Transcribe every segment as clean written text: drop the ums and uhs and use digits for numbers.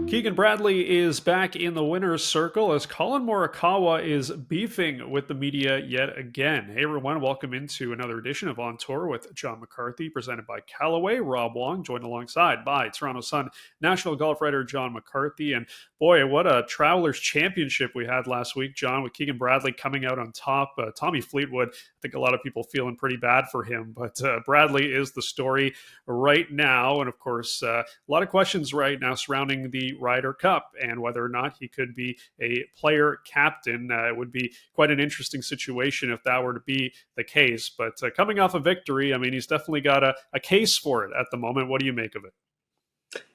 Keegan Bradley is back in the winner's circle as Collin Morikawa is beefing with the media yet again. Hey everyone, welcome into another edition of On Tour with Jon McCarthy, presented by Callaway. Rob Wong, joined alongside by Toronto Sun national golf writer Jon McCarthy. And boy, what a Travelers Championship we had last week, John, with Keegan Bradley coming out on top. Tommy Fleetwood, I think a lot of people feeling pretty bad for him, but Bradley is the story right now. And of course, a lot of questions right now surrounding the Ryder Cup and whether or not he could be a player captain. It would be quite an interesting situation if that were to be the case. But coming off a victory, I mean, he's definitely got a case for it at the moment. What do you make of it?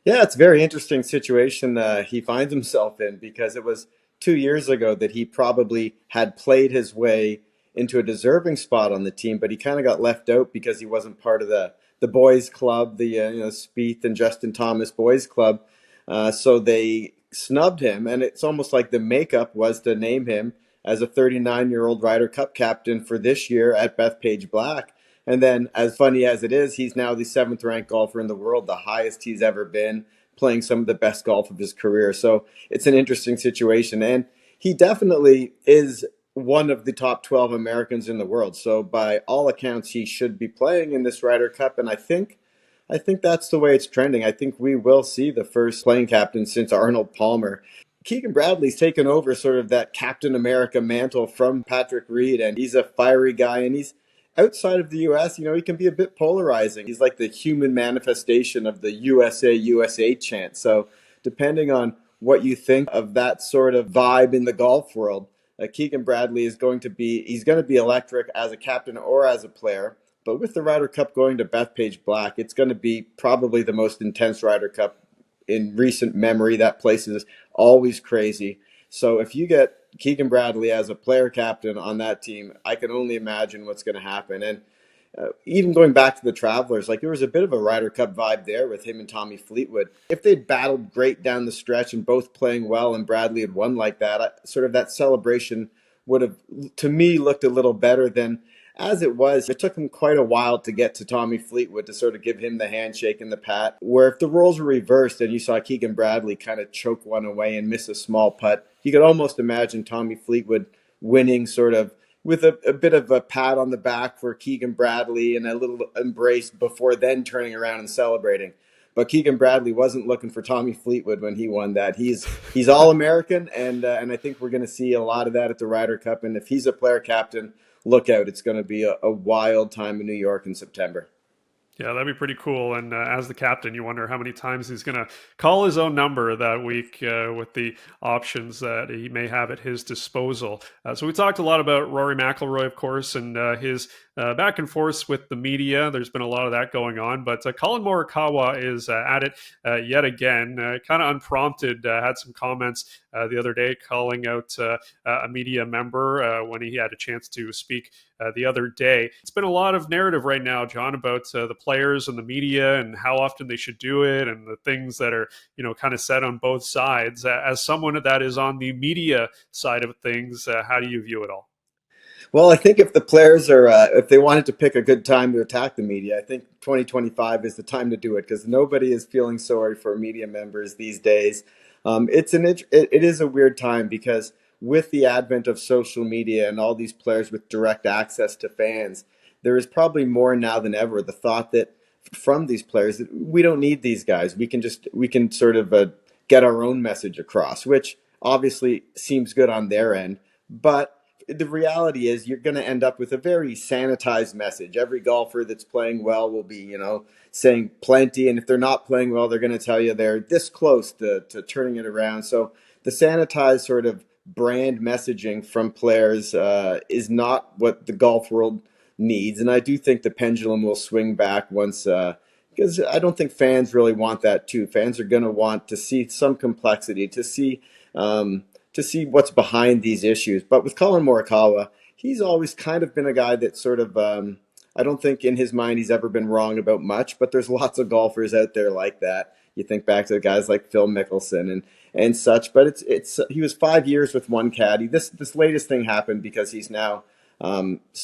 Yeah, it's a very interesting situation he finds himself in, because it was 2 years ago that he probably had played his way into a deserving spot on the team, but he kind of got left out because he wasn't part of the boys club, the Spieth and Justin Thomas boys club. So they snubbed him, and it's almost like the makeup was to name him as a 39-year-old Ryder Cup captain for this year at Bethpage Black. And then, as funny as it is, he's now the seventh-ranked golfer in the world, the highest he's ever been, playing some of the best golf of his career. So it's an interesting situation. And he definitely is one of the top 12 Americans in the world. So by all accounts, he should be playing in this Ryder Cup. And I think that's the way it's trending. I think we will see the first playing captain since Arnold Palmer. Keegan Bradley's taken over sort of that Captain America mantle from Patrick Reed, and he's a fiery guy, and he's outside of the U.S., he can be a bit polarizing. He's like the human manifestation of the USA, USA chant. So depending on what you think of that sort of vibe in the golf world, Keegan Bradley he's going to be electric as a captain or as a player. But with the Ryder Cup going to Bethpage Black, it's going to be probably the most intense Ryder Cup in recent memory. That place is always crazy. So if you get Keegan Bradley as a player captain on that team, I can only imagine what's going to happen. And even going back to the Travelers, there was a bit of a Ryder Cup vibe there with him and Tommy Fleetwood. If they'd battled great down the stretch and both playing well and Bradley had won like that, sort of that celebration would have, to me, looked a little better than as it was. It took him quite a while to get to Tommy Fleetwood to sort of give him the handshake and the pat, where if the roles were reversed and you saw Keegan Bradley kind of choke one away and miss a small putt, you could almost imagine Tommy Fleetwood winning sort of with a bit of a pat on the back for Keegan Bradley and a little embrace before then turning around and celebrating. But Keegan Bradley wasn't looking for Tommy Fleetwood when he won that. He's All-American, and I think we're going to see a lot of that at the Ryder Cup. And if he's a player captain, look out. It's going to be a wild time in New York in September. Yeah, that'd be pretty cool. And as the captain, you wonder how many times he's going to call his own number that week with the options that he may have at his disposal. So we talked a lot about Rory McIlroy, of course, and his back and forth with the media. There's been a lot of that going on. But Collin Morikawa is at it yet again, kind of unprompted, had some comments the other day calling out a media member when he had a chance to speak the other day. It's been a lot of narrative right now, John, about the players and the media and how often they should do it and the things that are, kind of said on both sides. As someone that is on the media side of things, how do you view it all? Well, I think if the players are, if they wanted to pick a good time to attack the media, I think 2025 is the time to do it, because nobody is feeling sorry for media members these days. It is a weird time, because with the advent of social media and all these players with direct access to fans, there is probably more now than ever the thought that from these players that we don't need these guys. We can sort of get our own message across, which obviously seems good on their end, but the reality is you're going to end up with a very sanitized message. Every golfer that's playing well will be, saying plenty. And if they're not playing well, they're going to tell you they're this close to turning it around. So the sanitized sort of brand messaging from players is not what the golf world needs. And I do think the pendulum will swing back once, because I don't think fans really want that too. Fans are going to want to see some complexity, to see what's behind these issues. But with Collin Morikawa, he's always kind of been a guy that sort of, I don't think in his mind he's ever been wrong about much, but there's lots of golfers out there like that. You think back to guys like Phil Mickelson and such, but he was 5 years with one caddy. This latest thing happened because he's now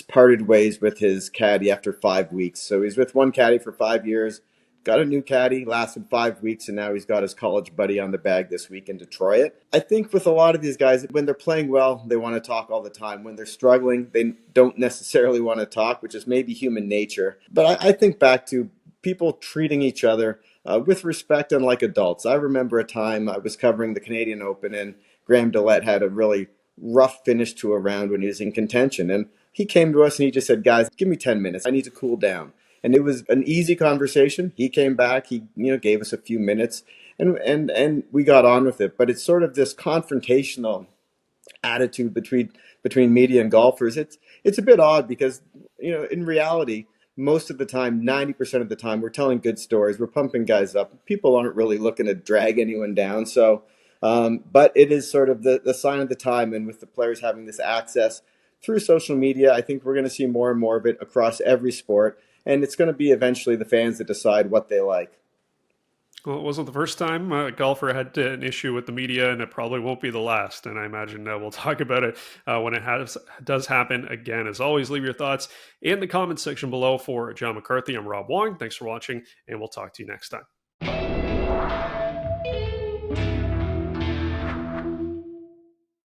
parted ways with his caddy after 5 weeks. So he's with one caddy for 5 years. got a new caddy, lasted 5 weeks, and now he's got his college buddy on the bag this week in Detroit. I think with a lot of these guys, when they're playing well, they want to talk all the time. When they're struggling, they don't necessarily want to talk, which is maybe human nature. But I think back to people treating each other with respect and like adults. I remember a time I was covering the Canadian Open, and Graham Dillette had a really rough finish to a round when he was in contention. And he came to us and he just said, guys, give me 10 minutes. I need to cool down. And it was an easy conversation. He came back, he gave us a few minutes, and we got on with it. But it's sort of this confrontational attitude between media and golfers. It's a bit odd because in reality, most of the time, 90% of the time, we're telling good stories. We're pumping guys up. People aren't really looking to drag anyone down. So, but it is sort of the sign of the time. And with the players having this access through social media, I think we're going to see more and more of it across every sport. And it's going to be eventually the fans that decide what they like. Well, it wasn't the first time a golfer had an issue with the media, and it probably won't be the last. And I imagine we'll talk about it when it does happen again. As always, leave your thoughts in the comments section below. For Jon McCarthy, I'm Rob Wong. Thanks for watching, and we'll talk to you next time.